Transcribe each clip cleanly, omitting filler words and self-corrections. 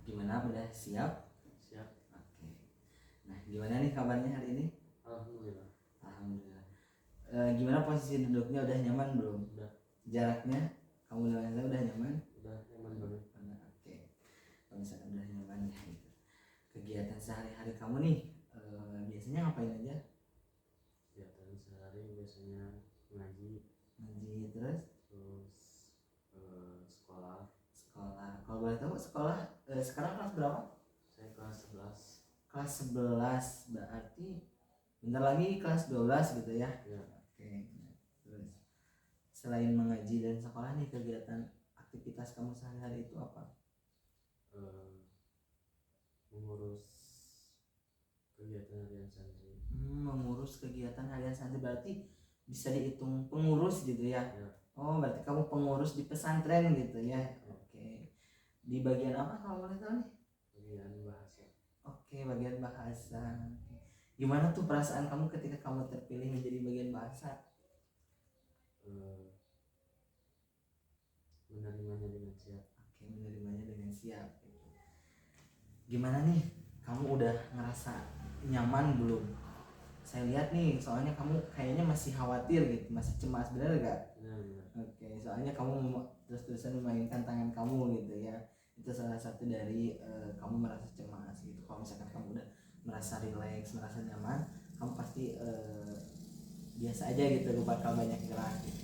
Gimana, udah siap? Siap. Oke. Nah, gimana nih kabarnya hari ini? Alhamdulillah. Alhamdulillah. Gimana posisi duduknya, udah nyaman belum? Udah. Jaraknya kamu dengan saya udah nyaman? Udah nyaman banget. Oke. Kalau misalkan udah nyaman ya gitu. Kegiatan sehari-hari kamu nih biasanya ngapain aja? Kegiatan sehari biasanya ngaji Terus sekolah. Kalau boleh tahu sekolah sekarang kelas berapa? Saya kelas 11. Kelas 11, berarti bentar lagi kelas 12 gitu ya? Ya. Oke. Terus selain mengaji dan sekolah nih, kegiatan aktivitas kamu sehari-hari itu apa? Mengurus kegiatan harian santri. Mengurus kegiatan harian santri berarti bisa dihitung pengurus gitu ya? Ya. Oh, berarti kamu pengurus di pesantren gitu ya? Oke. Di bagian apa kalau boleh tahu nih? Bagian bahasa. Oke, bagian bahasa. Gimana tuh perasaan kamu ketika kamu terpilih menjadi bagian bahasa? Menerimanya dengan siap. Oke, menerimanya dengan siap. Gimana nih, kamu udah ngerasa nyaman belum? Saya lihat nih, soalnya kamu kayaknya masih khawatir gitu, masih cemas, benar gak? Benar. Oke, soalnya kamu terus-terusan memainkan tangan kamu gitu ya. Itu salah satu dari kamu merasa cemas gitu. Kalau misalkan kamu udah merasa rileks, merasa nyaman, kamu pasti biasa aja gitu, bakal banyak gerak gitu.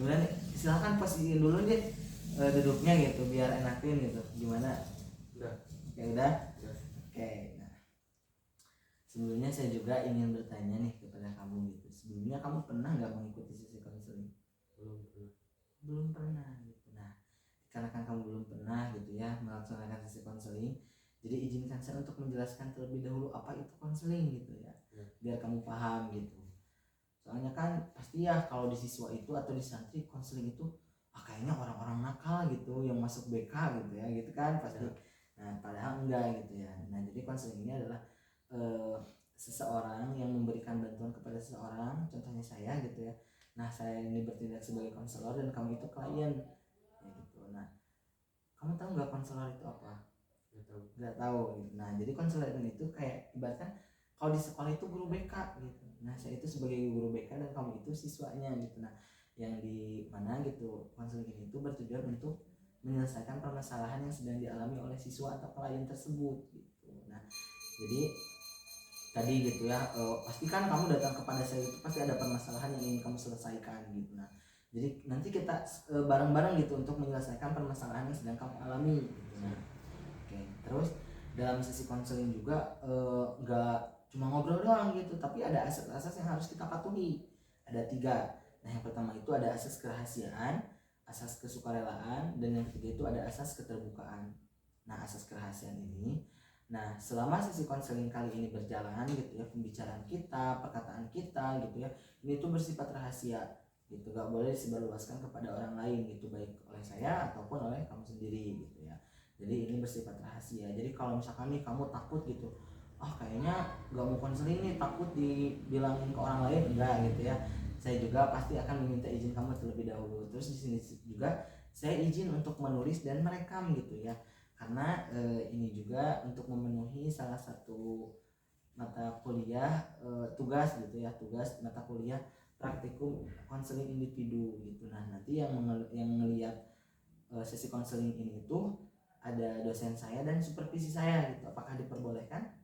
Gimana nih? Silahkan posisiin dulu deh duduknya gitu, biar enakin gitu. Gimana? Udah. Oke, udah? Oke, nah sebelumnya saya juga ingin bertanya nih kepada kamu gitu. Sebelumnya kamu pernah nggak mengikuti sesi konseling? Belum pernah gitu. Nah, karena kan kamu belum pernah gitu ya melaksanakan sesi konseling, jadi izinkan saya untuk menjelaskan terlebih dahulu apa itu konseling gitu ya, biar kamu paham gitu. Soalnya kan pasti ya kalau di siswa itu atau di santri, konseling itu kayaknya orang-orang nakal gitu yang masuk BK gitu ya, gitu kan pasti. Nah, padahal enggak gitu ya. Nah, jadi konseling ini adalah seseorang yang memberikan bantuan kepada seseorang, contohnya saya gitu ya. Nah, saya ini bertindak sebagai konselor dan kamu itu klien ya gitu. Nah, kamu tahu nggak konselor itu apa? Nggak tahu gitu. Nah, jadi konselor itu kayak ibaratnya kalau di sekolah itu guru BK gitu. Nah, saya itu sebagai guru BK dan kamu itu siswanya gitu. Nah, yang di mana gitu, konseling ini itu bertujuan untuk menyelesaikan permasalahan yang sedang dialami oleh siswa atau klien tersebut gitu. Nah, jadi tadi gitu ya, pasti kan kamu datang kepada saya itu pasti ada permasalahan yang ingin kamu selesaikan gitu. Nah, jadi nanti kita bareng-bareng gitu untuk menyelesaikan permasalahan yang sedang kamu alami gitu. Nah, oke. Terus dalam sesi konseling juga nggak cuma ngobrol doang gitu, tapi ada asas-asas yang harus kita patuhi. Ada 3. Nah, yang pertama itu ada asas kerahasiaan, asas kesukarelaan, dan yang ketiga itu ada asas keterbukaan. Nah, asas kerahasiaan ini, nah selama sesi konseling kali ini berjalan gitu ya, pembicaraan kita, perkataan kita gitu ya, ini tuh bersifat rahasia gitu, gak boleh disebarluaskan kepada orang lain gitu, baik oleh saya ataupun oleh kamu sendiri gitu ya. Jadi ini bersifat rahasia. Jadi kalau misalkan nih kamu takut gitu, kayaknya gak mau konseling nih, takut dibilangin ke orang lain, enggak gitu ya, saya juga pasti akan meminta izin kamu terlebih dahulu. Terus di sini juga saya izin untuk menulis dan merekam gitu ya, karena ini juga untuk memenuhi salah satu mata kuliah tugas gitu ya, tugas mata kuliah praktikum konseling individu gitu. Nah, nanti yang ngelihat sesi konseling ini itu ada dosen saya dan supervisi saya gitu. Apakah diperbolehkan?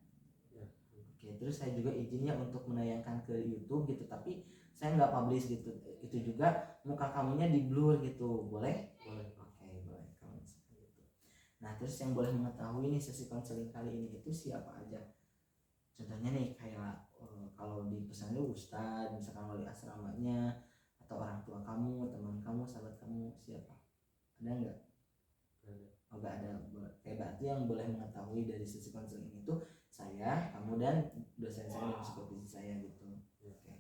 Ya. Oke, terus saya juga izinnya untuk menayangkan ke YouTube gitu, tapi saya nggak publish gitu. Itu juga muka kamunya di blur gitu, boleh? Boleh. Oke, boleh kalau misalkan gitu. Nah, terus yang boleh mengetahui nih sesi konseling kali ini itu siapa aja? Contohnya nih kayak kalau di pesannya ustadz, misalkan wali asramanya, atau orang tua kamu, teman kamu, sahabat kamu, siapa? Ada nggak? Oh, nggak ada. Berarti yang boleh mengetahui dari sesi konseling itu saya, kamu, dan dosen saya dan supervisi saya gitu. Oke.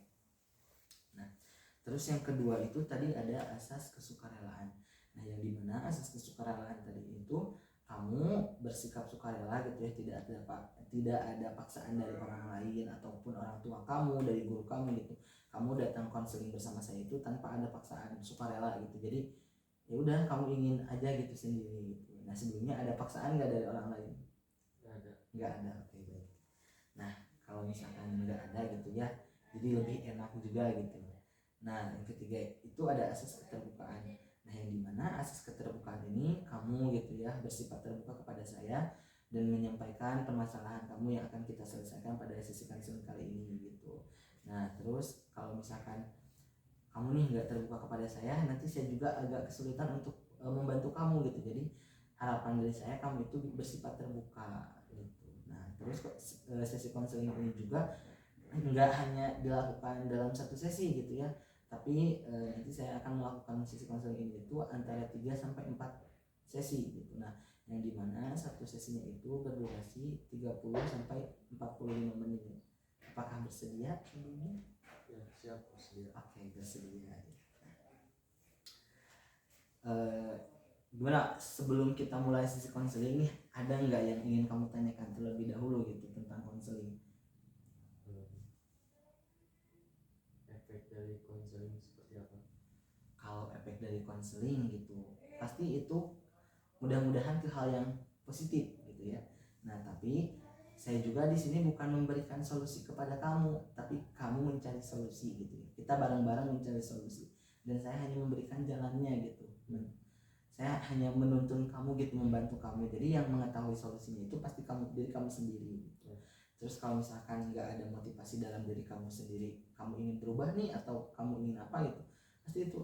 Nah, terus yang kedua itu tadi ada asas kesukarelaan. Nah, yang dimana asas kesukarelaan tadi itu kamu bersikap sukarela gitu ya, tidak ada paksaan dari orang lain ataupun orang tua kamu, dari guru kamu gitu. Kamu datang konseling bersama saya itu tanpa ada paksaan, sukarela gitu. Jadi ya udah, kamu ingin aja gitu sendiri gitu. Nah sebelumnya ada paksaan nggak dari orang lain? Nggak ada. Nggak ada, oke baik. Nah kalau misalkan nggak ada gitu ya, jadi lebih enak juga gitu. Nah yang ketiga itu ada asas keterbukaan. Nah yang dimana asas keterbukaan ini kamu gitu ya bersifat terbuka kepada saya dan menyampaikan permasalahan kamu yang akan kita selesaikan pada sesi konseling kali ini gitu. Nah terus kalau misalkan kamu nih nggak terbuka kepada saya, nanti saya juga agak kesulitan untuk membantu kamu gitu. Jadi harapan dari saya kamu itu bersifat terbuka gitu. Nah terus sesi konseling ini juga nggak hanya dilakukan dalam satu sesi gitu ya, tapi nanti saya akan melakukan sesi konseling ini itu antara 3 sampai 4 sesi gitu. Nah yang dimana satu sesinya itu berdurasi 30 sampai 45 menit. Apakah bersedia sebelumnya? Ya siap, bersedia. Oke, bersedia. Gimana sebelum kita mulai sesi konseling nih, ada nggak yang ingin kamu tanyakan terlebih dahulu gitu tentang konseling? Efek dari konseling seperti apa? Kalau efek dari konseling gitu, pasti itu mudah-mudahan ke hal yang positif gitu ya. Nah tapi saya juga di sini bukan memberikan solusi kepada kamu, tapi kamu mencari solusi gitu ya. Kita bareng-bareng mencari solusi dan saya hanya memberikan jalannya gitu. Saya hanya menuntun kamu gitu, membantu kamu. Jadi yang mengetahui solusinya itu pasti kamu, diri kamu sendiri gitu. Terus kalau misalkan nggak ada motivasi dalam diri kamu sendiri, kamu ingin berubah nih atau kamu ingin apa gitu, pasti itu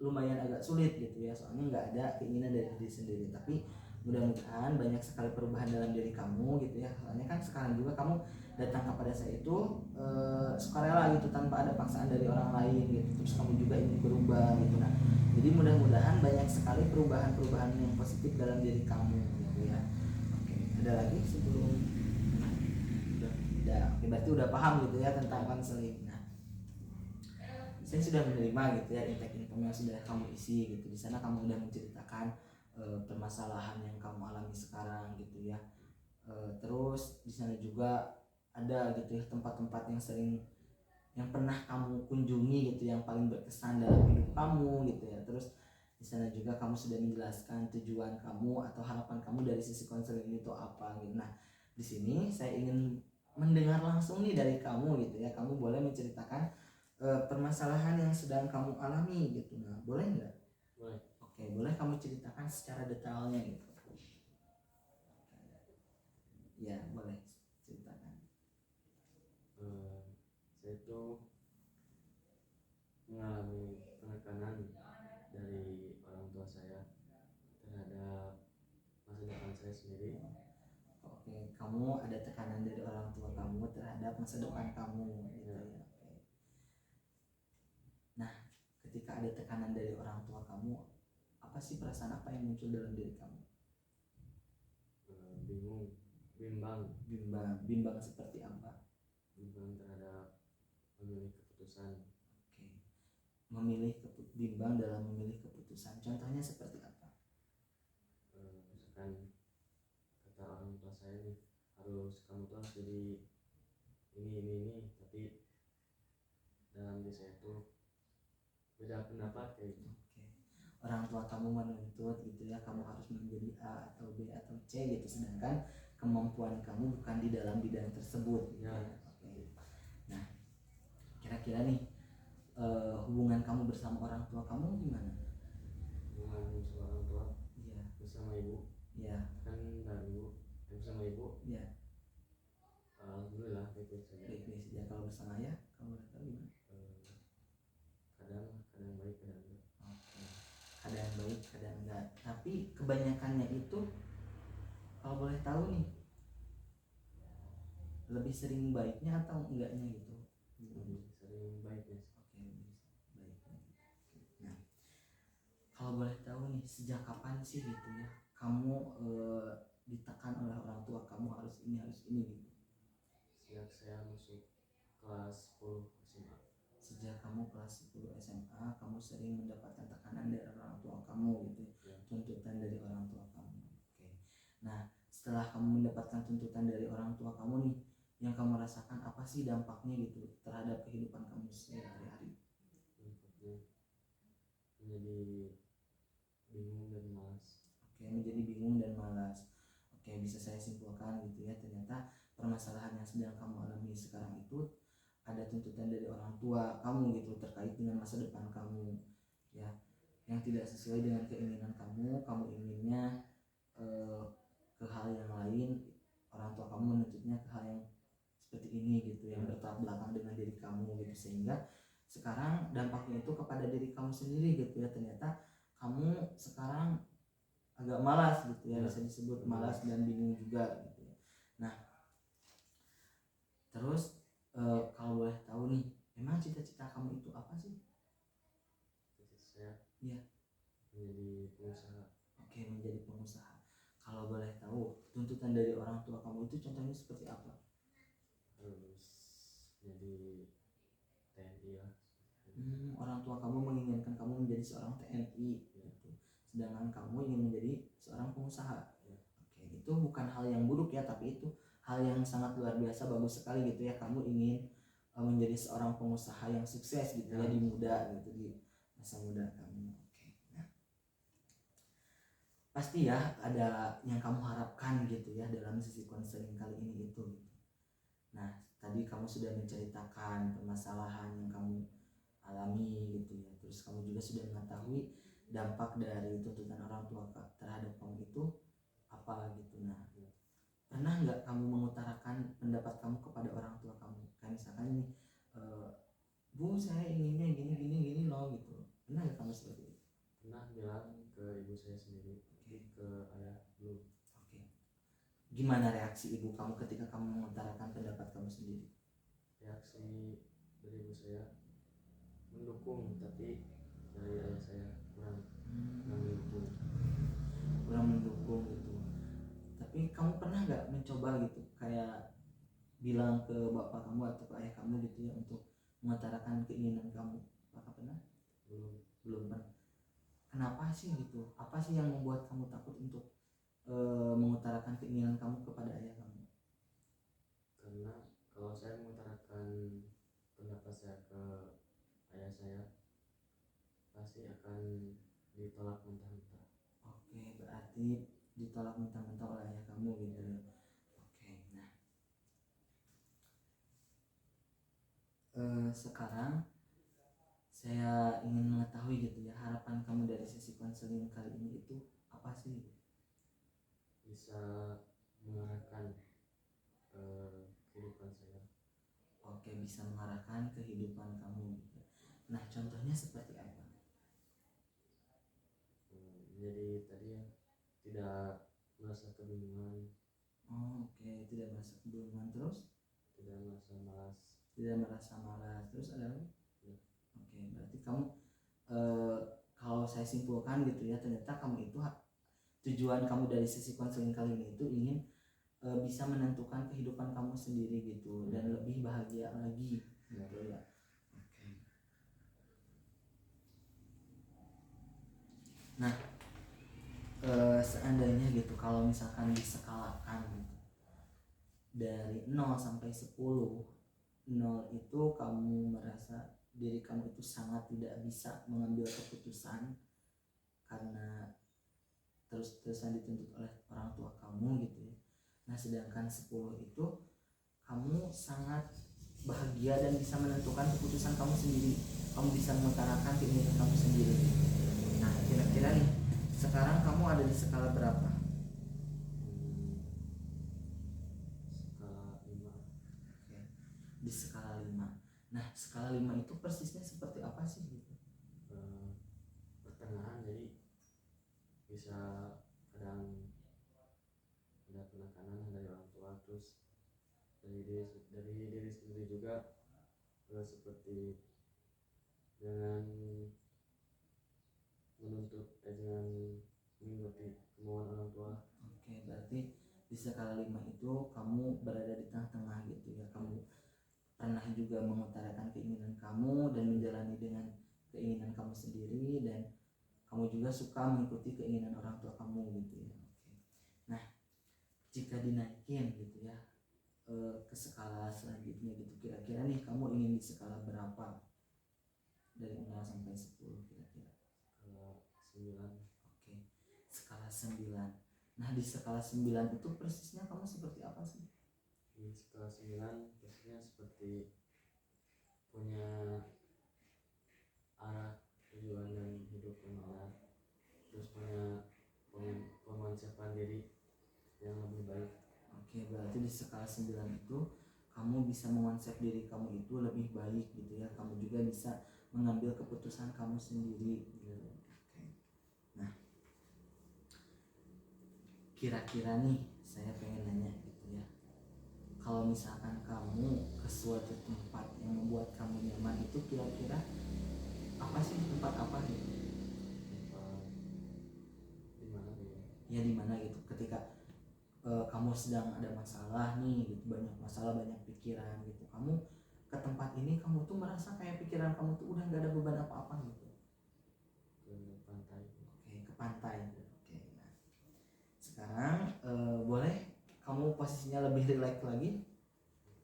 lumayan agak sulit gitu ya, soalnya nggak ada keinginan dari diri sendiri. Tapi mudah-mudahan banyak sekali perubahan dalam diri kamu gitu ya, soalnya kan sekarang juga kamu datang kepada saya itu sukarela gitu, tanpa ada paksaan dari orang lain gitu. Terus kamu juga ingin berubah gitu. Nah jadi mudah-mudahan banyak sekali perubahan-perubahan yang positif dalam diri kamu gitu ya. Oke, ada lagi sebelum? Udah, oke, berarti udah paham gitu ya tentang konseling. Nah saya sudah menerima gitu ya intake-intake yang sudah kamu isi gitu. Di sana kamu udah menceritakan permasalahan yang kamu alami sekarang gitu ya. Terus di sana juga ada gitu ya tempat-tempat yang pernah kamu kunjungi gitu, yang paling berkesan dalam hidup kamu gitu ya. Terus di sana juga kamu sudah menjelaskan tujuan kamu atau harapan kamu dari sisi konseling itu apa gitu. Nah di sini saya ingin mendengar langsung nih dari kamu gitu ya. Kamu boleh menceritakan permasalahan yang sedang kamu alami gitu. Nah boleh nggak? Boleh. Oke, boleh kamu ceritakan secara detailnya gitu. Ya boleh ceritakan. Saya itu mengalami penekanan dari orang tua saya terhadap masa depan saya sendiri. Oke, kamu ada tekanan dari orang tua kamu terhadap masa depan kamu gitu ya. Oke. Nah, ketika ada tekanan dari orang tua kamu, apa sih perasaan apa yang muncul dalam diri kamu? Bingung, Bimbang seperti apa? bimbang terhadap memilih keputusan. Oke. Bimbang dalam memilih keputusan. Contohnya seperti apa? Misalkan kata orang tua saya nih, kamu tuh harus jadi ini, tapi dalam diri saya tuh beda pendapat kayak gitu. Oke. Orang tua kamu menuntut gitu ya, kamu harus menjadi A atau B atau C gitu, sedangkan kemampuan kamu bukan di dalam bidang tersebut gitu ya. Oke. Nah, kira-kira nih hubungan kamu bersama orang tua kamu gimana? Hubungan sama orang tua, Iya. bersama ibu, Iya. kan baru bersama ibu. Iya. Alhamdulillah baik-baik saja. Baik-baik saja. Kalau bersama ayah, kamu udah tahu gimana? Kadang baik, kadang enggak. Oke. Kadang baik, kadang enggak. Tapi kebanyakannya itu, kalau boleh tahu nih, lebih sering baiknya atau enggaknya gitu? Lebih sering baiknya. Oke, lebih baiknya. Nah, kalau boleh tahu nih, sejak kapan sih gitu ya kamu ditekan oleh orang tua kamu harus ini gitu? Sejak saya masuk kelas 10 SMA. Sejak kamu kelas 10 SMA, kamu sering mendapatkan tekanan dari orang tua kamu gitu ya. Tuntutan dari orang tua kamu. Oke. Nah, setelah kamu mendapatkan tuntutan dari orang tua kamu nih, yang kamu rasakan apa sih dampaknya gitu terhadap kehidupan kamu sehari-hari? Dampaknya menjadi bingung dan malas. Oke, Oke, menjadi bingung dan malas. Oke, bisa saya simpulkan gitu ya, ternyata permasalahan yang sedang kamu alami sekarang itu ada tuntutan dari orang tua kamu gitu terkait dengan masa depan kamu ya, yang tidak sesuai dengan keinginan kamu. Kamu inginnya ke hal yang lain, orang tua kamu menuntutnya ke hal yang seperti ini gitu, yang bertolak belakang dengan diri kamu gitu, sehingga sekarang dampaknya itu kepada diri kamu sendiri gitu ya. Ternyata kamu sekarang agak malas gitu ya, bisa disebut malas dan bingung juga gitu ya. Nah terus kalau boleh tahu nih, emang cita-cita kamu itu apa sih? Cita-cita saya Iya. menjadi pengusaha. Oke, menjadi pengusaha. Kalau boleh tahu, tuntutan dari orang tua kamu itu contohnya seperti apa? Harus jadi TNI lah. Orang tua kamu menginginkan kamu menjadi seorang TNI gitu. Sedangkan kamu ingin menjadi seorang pengusaha. Oke, itu bukan hal yang buruk ya, tapi itu hal yang sangat luar biasa, bagus sekali gitu ya. Kamu ingin menjadi seorang pengusaha yang sukses gitu ya, di muda gitu, di masa muda kamu. Oke. Nah, pasti ya ada yang kamu harapkan gitu ya dalam sesi konseling kali ini itu gitu. Nah, tadi kamu sudah menceritakan permasalahan yang kamu alami gitu ya, terus kamu juga sudah mengetahui dampak dari tuntutan orang tua terhadap kamu itu apa gitu. Nah, pernah nggak kamu mengutarakan pendapat kamu kepada orang tua kamu, kayak misalkan nih, Bu saya inginnya gini gini gini loh gitu, pernah nggak kamu seperti itu? Pernah bilang ke ibu saya sendiri, tapi ke ayah belum. Oke. Gimana reaksi ibu kamu ketika kamu mengutarakan pendapat kamu sendiri? Reaksi dari ibu saya mendukung, tapi dari ayah saya kurang mendukung. Kurang mendukung gitu. Tapi kamu pernah nggak mencoba gitu kayak bilang ke bapak kamu atau ke ayah kamu gitu ya untuk mengutarakan keinginan kamu? Apakah pernah? Belum pernah. Kenapa sih gitu? Apa sih yang membuat kamu takut untuk mengutarakan keinginan kamu kepada ayah kamu? Karena kalau saya mengutarakan pendapat saya ke ayah saya, pasti akan ditolak mentah-mentah. Oke, berarti ditolak mentah-mentah oleh ayah kamu gitu ya. Oke, nah sekarang saya ingin mengetahui gitu ya, harapan kamu dari sesi konseling kali ini itu apa sih? Bisa mengarahkan kehidupan saya. Oke, bisa mengarahkan kehidupan kamu gitu. Nah, contohnya seperti apa? Jadi tadi ya, tidak merasa kebingungan. Oke, tidak merasa kebingungan, terus Tidak merasa malas. tidak merasa malas, terus ada lagi? Ya. Oke, berarti kamu kalau saya simpulkan gitu ya, ternyata kamu itu tujuan kamu dari sesi konseling kali ini itu ingin bisa menentukan kehidupan kamu sendiri gitu, dan lebih bahagia lagi gitu ya. Oke. Nah, seandainya gitu, kalau misalkan diskalakan gitu, dari 0 sampai 10, 0 itu kamu merasa diri kamu itu sangat tidak bisa mengambil keputusan karena terus-terusan dituntut oleh orang tua kamu gitu ya. Nah, sedangkan 10 itu kamu sangat bahagia dan bisa menentukan keputusan kamu sendiri, kamu bisa mengutarakan keinginan kamu sendiri. Nah, kira-kira nih sekarang kamu ada di skala berapa? Skala 5. Oke, di skala 5. Nah, skala 5 itu persisnya seperti apa sih gitu? Pertengahan, jadi bisa kadang ada penekanan dari orang tua, terus dari diri sendiri juga, seperti dengan dengan mengikuti kemauan orang tua. Oke, berarti di skala 5 itu kamu berada di tengah-tengah gitu ya. Kamu pernah juga mengutarakan keinginan kamu dan menjalani dengan keinginan kamu sendiri, dan kamu juga suka mengikuti keinginan orang tua kamu gitu ya. Oke. Nah, jika dinaikin gitu ya ke skala selanjutnya gitu, kira-kira nih kamu ingin di skala berapa? Dari 0 sampai 10 kira-kira. Skala 9. Oke. skala 9. Nah di skala 9 itu persisnya kamu seperti apa sih? Di skala 9 persisnya seperti punya arah tujuan dan hidup yang benar, terus punya pengonsepan diri yang lebih baik. Oke, berarti di skala 9 itu kamu bisa mengonsep diri kamu itu lebih baik gitu ya. Kamu juga bisa mengambil keputusan kamu sendiri gitu. Oke. Nah, kira-kira nih saya pengen nanya gitu ya. Kalau misalkan kamu ke suatu tempat yang membuat kamu nyaman itu kira-kira apa sih, tempat apa gitu? Tempat di mana ya? Ya di mana gitu ketika kamu sedang ada masalah nih gitu, banyak masalah, banyak pikiran gitu, kamu ke tempat ini kamu tuh merasa kayak pikiran kamu tuh udah nggak ada beban apa-apa gitu. Ke pantai. Oke, ke pantai. Oke, nah sekarang boleh kamu posisinya lebih rileks lagi.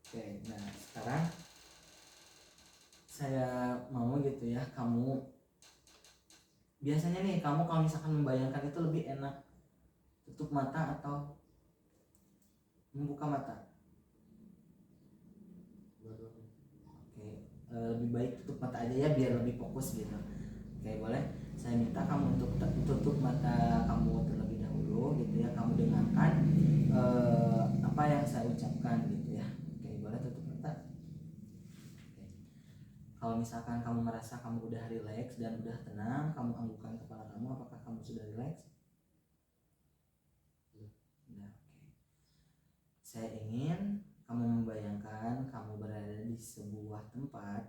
Oke, nah sekarang saya mau gitu ya, kamu biasanya nih kamu kalau misalkan membayangkan itu lebih enak tutup mata atau membuka mata? Dua-duanya. Oke, lebih baik tutup mata aja ya biar lebih fokus gitu. Oke, boleh saya minta kamu untuk tutup mata kamu terlebih dahulu gitu ya. Kamu dengarkan apa yang saya ucapkan gitu ya. Oke, boleh tutup mata. Oke. Kalau misalkan kamu merasa kamu udah rileks dan udah tenang, kamu anggukkan kepala kamu. Apakah kamu sudah rileks? Nah, oke. Saya ingin kamu membayangkan kamu berada di sebuah tempat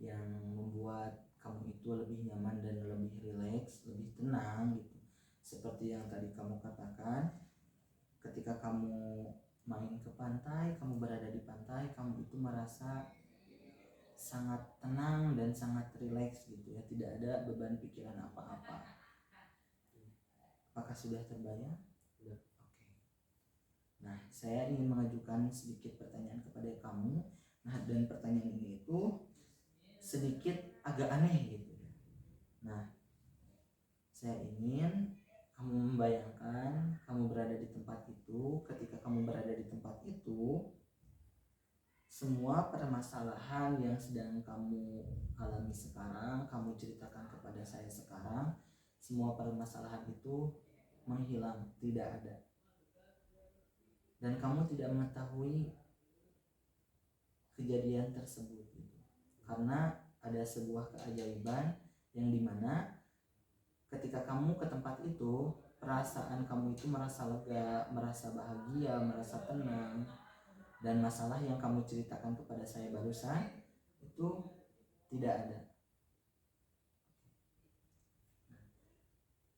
yang membuat kamu itu lebih nyaman dan lebih rileks, lebih tenang gitu. Seperti yang tadi kamu katakan, ketika kamu main ke pantai, kamu berada di pantai, kamu itu merasa sangat tenang dan sangat rileks gitu ya, tidak ada beban pikiran apa-apa. Apakah sudah terbayang? Sudah. Oke. Nah, saya ingin mengajukan sedikit pertanyaan kepada kamu. Nah, dan pertanyaan ini itu sedikit agak aneh gitu ya. Nah, saya ingin kamu membayangkan kamu berada di tempat itu. Ketika kamu berada di tempat itu, semua permasalahan yang sedang kamu alami sekarang, kamu ceritakan kepada saya sekarang, semua permasalahan itu menghilang, tidak ada. Dan kamu tidak mengetahui kejadian tersebut gitu. Karena ada sebuah keajaiban yang dimana ketika kamu ke tempat itu, perasaan kamu itu merasa lega, merasa bahagia, merasa tenang. Dan masalah yang kamu ceritakan kepada saya barusan itu tidak ada.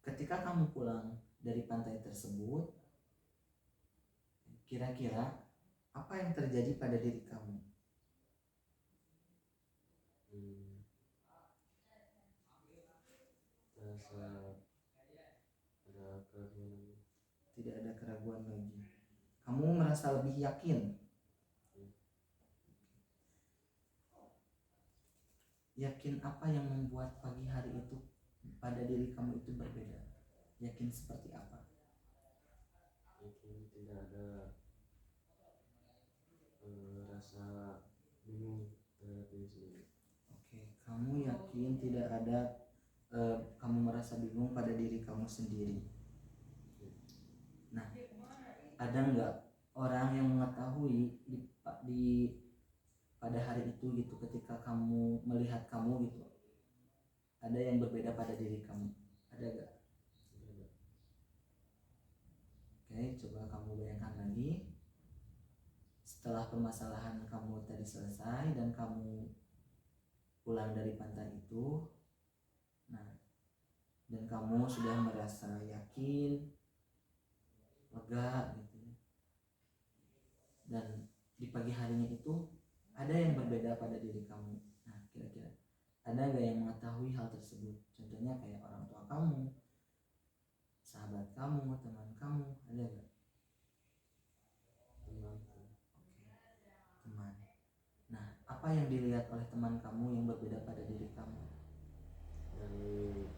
Ketika kamu pulang dari pantai tersebut, kira-kira apa yang terjadi pada diri kamu? Rasa ada keraguan. Tidak ada keraguan lagi. Kamu merasa lebih yakin. Yakin apa yang membuat pagi hari itu pada diri kamu itu berbeda? Yakin seperti apa? Yakin tidak ada rasa bingung terhadap diri sendiri. Oke, kamu yakin tidak ada kamu merasa bingung pada diri kamu sendiri. Nah, ada nggak orang yang mengetahui di pada hari itu gitu, ketika kamu melihat kamu gitu, ada yang berbeda pada diri kamu, ada gak? Oke, coba kamu bayangkan lagi setelah permasalahan kamu tadi selesai dan kamu pulang dari pantai itu. Nah, dan kamu sudah merasa yakin, lega gitu, dan di pagi harinya itu ada yang berbeda pada diri kamu. Nah, kira-kira ada gak yang mengetahui hal tersebut? Contohnya kayak orang tua kamu, sahabat kamu, teman kamu, ada gak? Teman. Oke, teman. Nah, apa yang dilihat oleh teman kamu yang berbeda pada diri kamu? Dari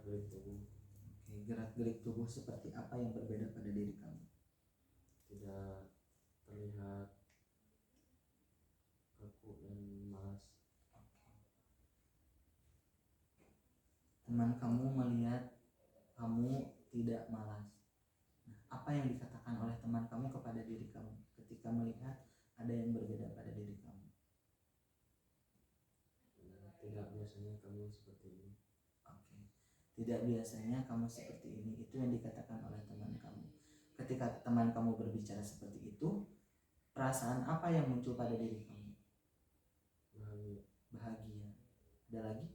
gerak-gerik tubuh. Oke, gerak-gerik tubuh seperti apa yang berbeda pada diri kamu? Tidak terlihat kaku dan malas. Teman kamu melihat kamu tidak malas. Nah, apa yang dikatakan oleh teman kamu kepada diri kamu ketika melihat ada yang berbeda pada diri kamu? Tidak biasanya kamu seperti ini. Oke. Tidak biasanya kamu seperti ini. Itu yang dikatakan oleh teman kamu. Ketika teman kamu berbicara seperti itu, perasaan apa yang muncul pada diri kamu? Bahagia. Bahagia. Ada lagi?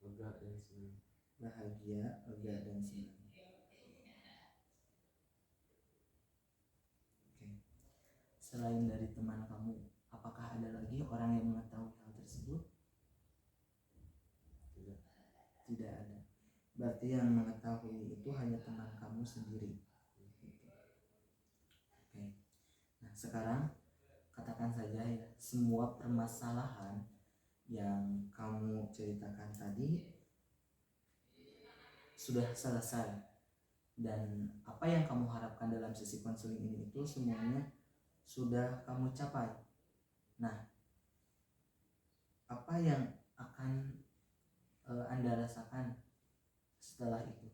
Lega dan senang. Bahagia, lega, dan senang. Oke. Selain dari teman kamu, apakah ada lagi orang yang mengetahui hal tersebut? Tidak. Tidak ada. Berarti yang mengetahui itu hanya teman kamu sendiri. Oke. Nah, sekarang katakan saja ya, semua permasalahan yang kamu ceritakan tadi sudah selesai, dan apa yang kamu harapkan dalam sesi konseling ini itu semuanya sudah kamu capai. Nah, apa yang akan Anda rasakan setelah itu?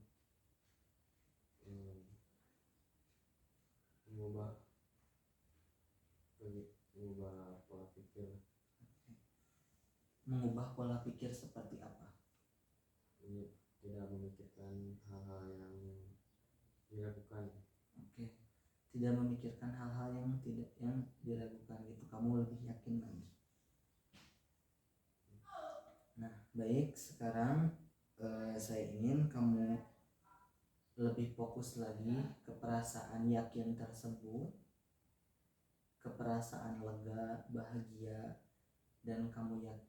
Mengubah pola pikir. Mengubah pola pikir seperti apa? Tidak memikirkan hal-hal yang diragukan. Oke. Tidak memikirkan hal-hal yang diragukan gitu. Kamu lebih yakin lagi. Nah, baik, sekarang saya ingin kamu lebih fokus lagi ke perasaan yakin tersebut, ke perasaan lega, bahagia, dan kamu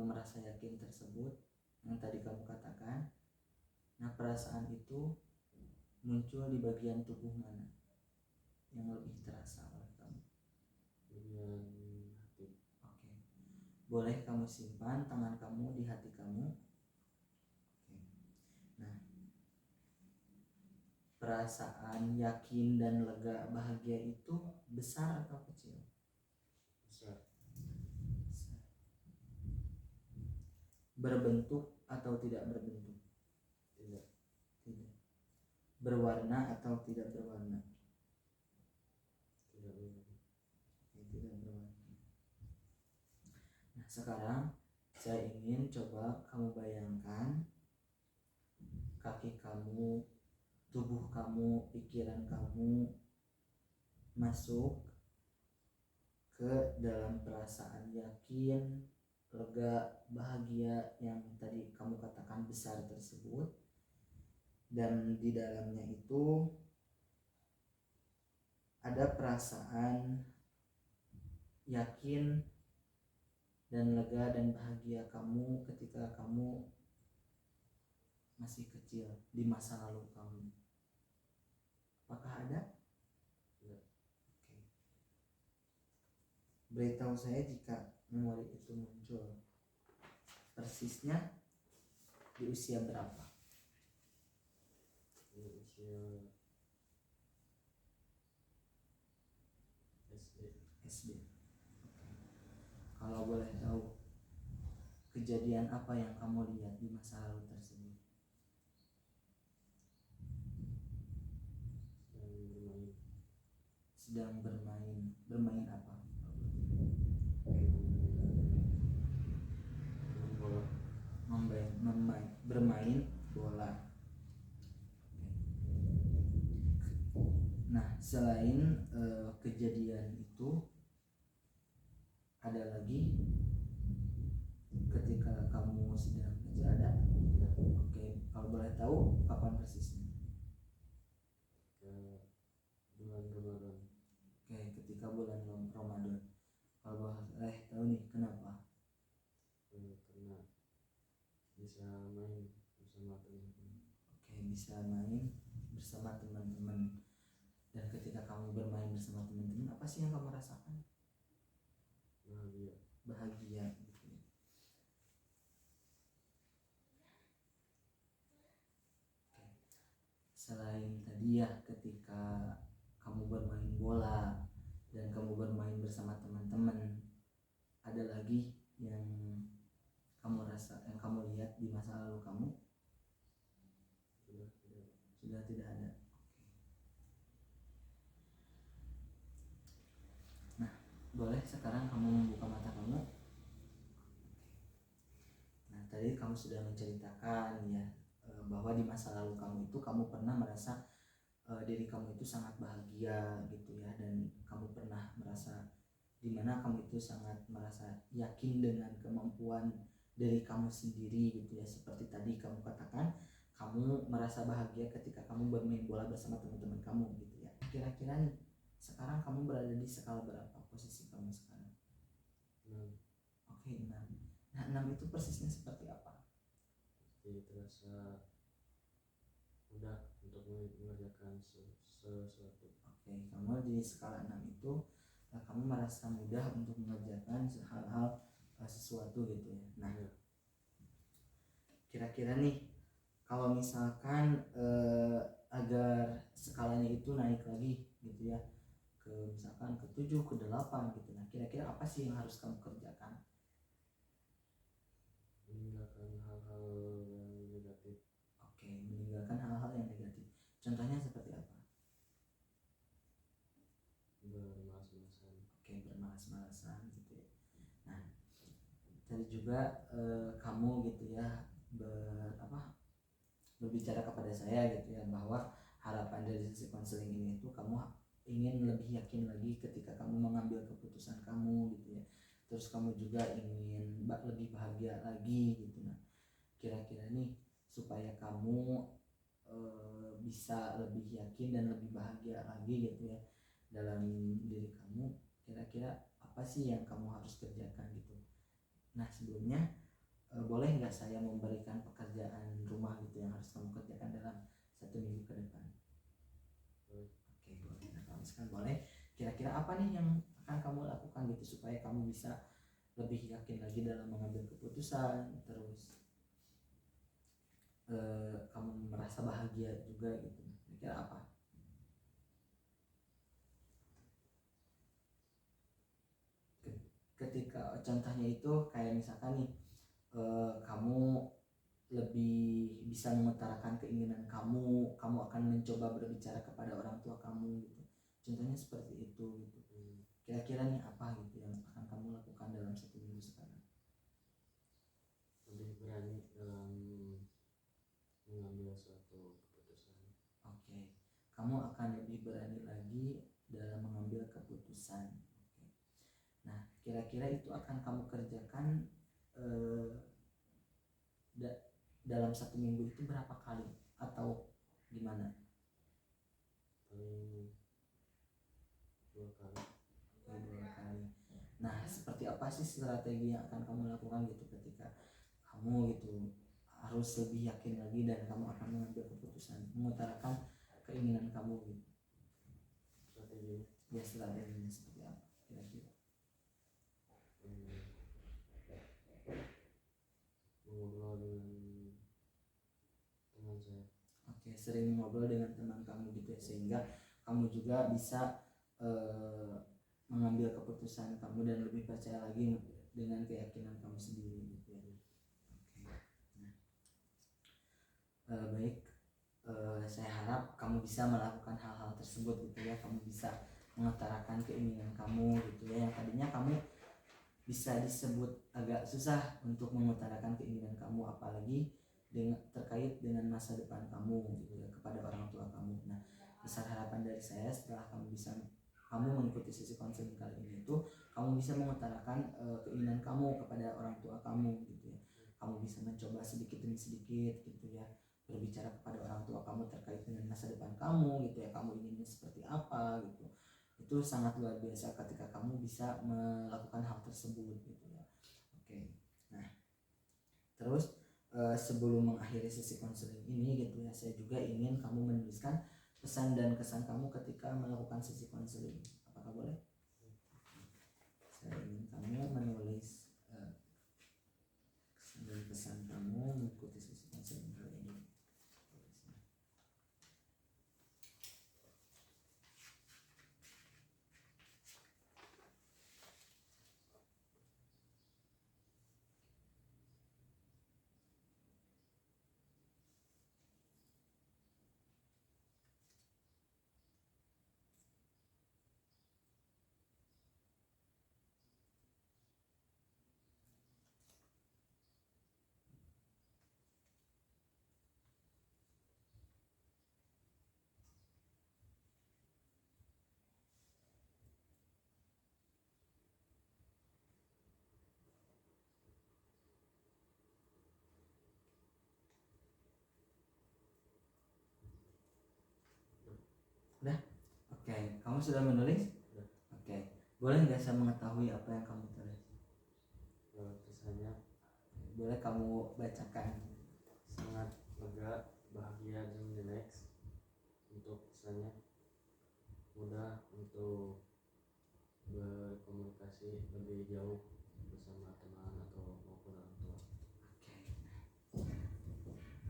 merasa yakin tersebut yang tadi kamu katakan. Nah, perasaan itu muncul di bagian tubuh mana yang lebih terasa oleh kamu? Bagian hati. Oke. Boleh kamu simpan tangan kamu di hati kamu. Oke. Nah, perasaan yakin dan lega bahagia itu besar atau kecil? Besar. Besar. Berbentuk atau tidak berbentuk? Tidak. Tidak. Berwarna atau tidak berwarna? Tidak berwarna. Tidak berwarna. Nah, sekarang saya ingin coba kamu bayangkan kaki kamu, tubuh kamu, pikiran kamu masuk ke dalam perasaan yakin, lega, bahagia yang tadi kamu katakan besar tersebut. Dan di dalamnya itu ada perasaan yakin dan lega dan bahagia kamu ketika kamu masih kecil di masa lalu kamu. Apakah ada? Ya. Oke. Beritahu saya jika memori itu muncul. Persisnya di usia berapa? Di usia SD. Kalau boleh tahu, kejadian apa yang kamu lihat di masa lalu tersebut? Sedang bermain. Bermain apa? Bermain bola. Nah, selain kejadian itu, ada lagi ketika kamu sedang kecil ada? Oke, kalau boleh tahu kapan persisnya? Bulan Ramadan. Oke, ketika bulan Ramadan. Kalau boleh tahu nih kenapa? Karena bisa main bersama teman-teman. Oke, bisa main bersama teman-teman. Dan ketika kamu bermain bersama teman-teman, apa sih yang kamu rasakan? Bahagia. Bahagia gitu. selain tadi ya ketika kamu bermain bola dan kamu bermain bersama teman-teman, ada lagi yang kamu rasa, yang kamu lihat di masa lalu kamu? Sudah tidak ada. Nah, boleh sekarang kamu membuka mata kamu. Nah, tadi kamu sudah menceritakan ya bahwa di masa lalu kamu itu kamu pernah merasa diri kamu itu sangat bahagia gitu ya, dan kamu pernah merasa dimana kamu itu sangat merasa yakin dengan kemampuan dari kamu sendiri gitu ya, seperti tadi kamu katakan kamu merasa bahagia ketika kamu bermain bola bersama teman-teman kamu gitu ya. Kira-kira nih sekarang kamu berada di skala berapa posisi kamu sekarang? 6. Oke, 6. Nah, 6 itu persisnya seperti apa? Jadi terasa mudah untuk mengerjakan sesuatu. Oke, kamu di skala 6 itu kamu merasa mudah untuk mengerjakan hal-hal sesuatu gitu ya. Nah, kira-kira nih kalau misalkan agar skalanya itu naik lagi gitu ya, ke misalkan ke 7, ke 8 gitu. Nah, kira-kira apa sih yang harus kamu kerjakan? Meninggalkan hal-hal yang negatif. Oke, meninggalkan hal-hal yang negatif. Contohnya seperti apa? Bermalas-malasan. Oke, bermalas-malasan gitu ya. Nah, tadi juga kamu gitu ya berbicara kepada saya gitu ya, bahwa harapan dari sesi konseling ini itu kamu ingin lebih yakin lagi ketika kamu mengambil keputusan kamu gitu ya. Terus kamu juga ingin lebih bahagia lagi gitu. Nah, kira-kira nih supaya kamu bisa lebih yakin dan lebih bahagia lagi gitu ya dalam diri kamu, kira-kira apa sih yang kamu harus kerjakan gitu. Nah, sebelumnya boleh nggak saya memberikan pekerjaan rumah gitu yang harus kamu kerjakan dalam 1 minggu ke depan? Oke, boleh. Nah, kalau misalkan boleh, kira-kira apa nih yang akan kamu lakukan gitu supaya kamu bisa lebih yakin lagi dalam mengambil keputusan, terus kamu merasa bahagia juga gitu. Kira-kira apa? Ketika contohnya itu kayak misalkan nih kamu lebih bisa mengutarakan keinginan kamu akan mencoba berbicara kepada orang tua kamu gitu. Contohnya seperti itu gitu. Kira-kira nih apa gitu yang akan kamu lakukan dalam 1 minggu sekarang? Lebih berani dalam mengambil suatu keputusan. Oke, kamu akan lebih berani lagi dalam mengambil keputusan. Oke. Nah, kira-kira itu akan kamu kerjakan dalam 1 minggu itu berapa kali atau gimana? Paling 2 kali. Oke, 2 kali. Nah, seperti apa sih strategi yang akan kamu lakukan gitu ketika kamu gitu harus lebih yakin lagi dan kamu akan mengambil keputusan, mengutarakan keinginan kamu gitu. Strategi Ya, strateginya seperti apa kira-kira? mengobrol dengan teman saya. Oke, sering ngobrol dengan teman kamu gitu ya, sehingga kamu juga bisa mengambil keputusan kamu dan lebih percaya lagi dengan keyakinan kamu sendiri gitu ya. Oke. Nah, baik, saya harap kamu bisa melakukan hal-hal tersebut gitu ya. Kamu bisa mengutarakan keinginan kamu gitu ya, yang tadinya kamu bisa disebut agak susah untuk mengutarakan keinginan kamu, apalagi terkait dengan masa depan kamu gitu ya, kepada orang tua kamu. Nah, besar harapan dari saya setelah kamu mengikuti sesi konseling kali ini itu kamu bisa mengutarakan keinginan kamu kepada orang tua kamu gitu ya. Kamu bisa mencoba sedikit demi sedikit gitu ya, berbicara kepada orang tua kamu terkait dengan masa depan kamu gitu ya, kamu inginnya seperti apa gitu. Itu sangat luar biasa ketika kamu bisa melakukan hal tersebut gitu ya. Oke. Nah, terus sebelum mengakhiri sesi konseling ini gitu ya, saya juga ingin kamu menuliskan pesan dan kesan kamu ketika melakukan sesi konseling. Apakah boleh? Saya ingin kamu menulis kesan dan pesan kamu mengikuti sesi konseling kali ini. Oke, kamu sudah menulis? Sudah. Oke, boleh nggak saya mengetahui apa yang kamu tulis? Kesannya Boleh kamu bacakan? sangat lega, bahagia, dan relax. Untuk kesannya mudah untuk berkomunikasi lebih jauh bersama teman atau maupun orang tua.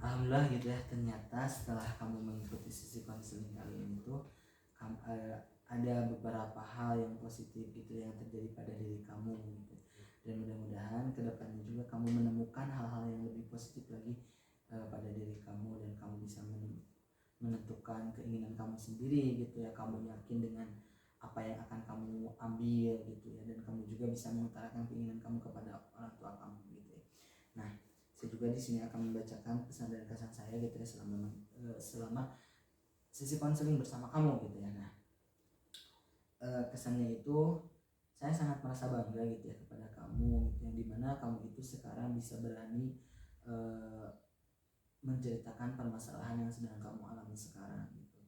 Alhamdulillah gitu ya, ternyata setelah kamu mengikuti sesi konseling kali ini tuh ada beberapa hal yang positif gitu yang terjadi pada diri kamu gitu. Dan mudah-mudahan kedepannya juga kamu menemukan hal-hal yang lebih positif lagi pada diri kamu, dan kamu bisa menentukan keinginan kamu sendiri gitu ya. Kamu yakin dengan apa yang akan kamu ambil gitu ya, dan kamu juga bisa mengutarakan keinginan kamu kepada orang tua kamu gitu ya. Nah, saya juga di sini akan membacakan pesan dan kesan saya gitu ya selama sesi konseling bersama kamu gitu ya. Nah, kesannya itu saya sangat merasa bangga gitu ya kepada kamu gitu, yang dimana kamu itu sekarang bisa berani menceritakan permasalahan yang sedang kamu alami sekarang gitu.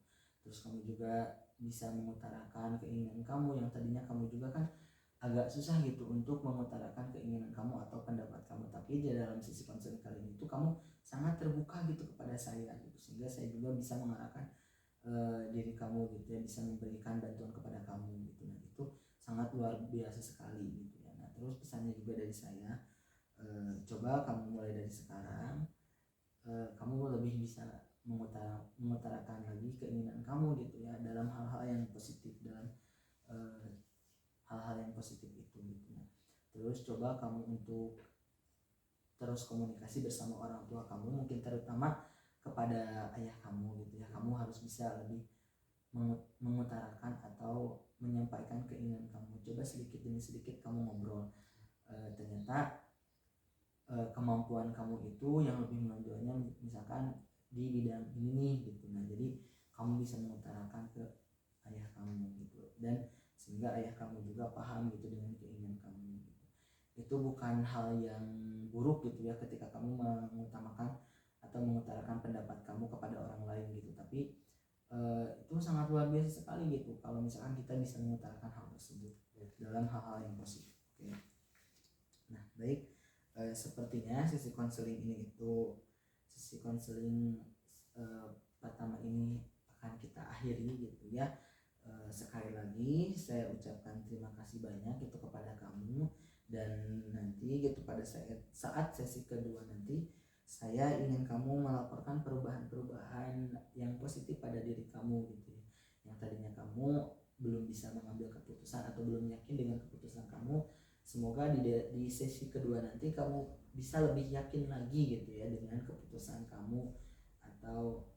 Terus kamu juga bisa mengutarakan keinginan kamu yang tadinya kamu juga kan agak susah gitu untuk mengutarakan keinginan kamu atau pendapat kamu, tapi di dalam sisi konseling kali ini tuh kamu sangat terbuka gitu kepada saya gitu, sehingga saya juga bisa mengarahkan diri kamu gitu ya, bisa memberikan bantuan kepada kamu gitu. Nah, itu sangat luar biasa sekali gitu ya. Nah, terus pesannya juga dari saya, coba kamu mulai dari sekarang kamu lebih bisa mengutarakan lagi keinginan kamu gitu ya, dalam hal-hal yang positif, dalam hal-hal yang positif itu gitu ya. Terus coba kamu untuk terus komunikasi bersama orang tua kamu, mungkin terutama kepada ayah kamu gitu ya. Kamu harus bisa lebih mengutarakan atau menyampaikan keinginan kamu. Coba sedikit demi sedikit kamu ngobrol. Ternyata kemampuan kamu itu yang lebih menonjolnya misalkan di bidang ini nih gitu. Nah, jadi kamu bisa mengutarakan ke ayah kamu gitu, dan sehingga ayah kamu juga paham gitu dengan keinginan kamu gitu. Itu bukan hal yang buruk gitu ya ketika kamu mengutamakan atau mengutarakan pendapat kamu kepada orang lain gitu, tapi itu sangat luar biasa sekali gitu kalau misalkan kita bisa mengutarakan hal tersebut dalam hal-hal yang positif. Oke. Nah, baik, sepertinya sesi konseling pertama ini akan kita akhiri gitu ya. Sekali lagi saya ucapkan terima kasih banyak gitu kepada kamu, dan nanti gitu pada saat sesi kedua nanti saya ingin kamu melaporkan perubahan-perubahan yang positif pada diri kamu gitu ya. Yang tadinya kamu belum bisa mengambil keputusan atau belum yakin dengan keputusan kamu, semoga di sesi kedua nanti kamu bisa lebih yakin lagi gitu ya dengan keputusan kamu, atau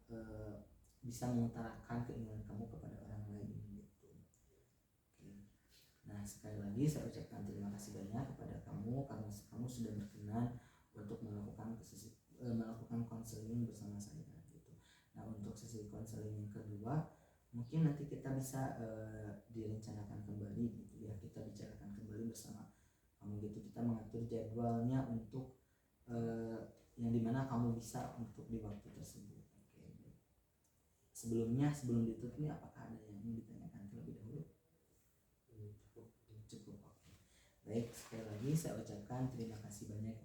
bisa mengutarakan keinginan kamu kepada orang lain gitu. Oke. Nah, sekali lagi saya ucapkan terima kasih banyak kepada kamu karena kamu sudah berkenan untuk melakukan konseling bersama saya gitu. Nah, untuk sesi konseling yang kedua mungkin nanti kita bisa direncanakan kembali gitu ya, kita bicarakan kembali bersama kamu gitu. Kita mengatur jadwalnya untuk yang dimana kamu bisa untuk di waktu tersebut. Oke. Sebelum ditutup nih, apakah ada yang ingin ditanyakan terlebih dahulu? Cukup. Oke. Baik, sekali lagi saya ucapkan terima kasih banyak.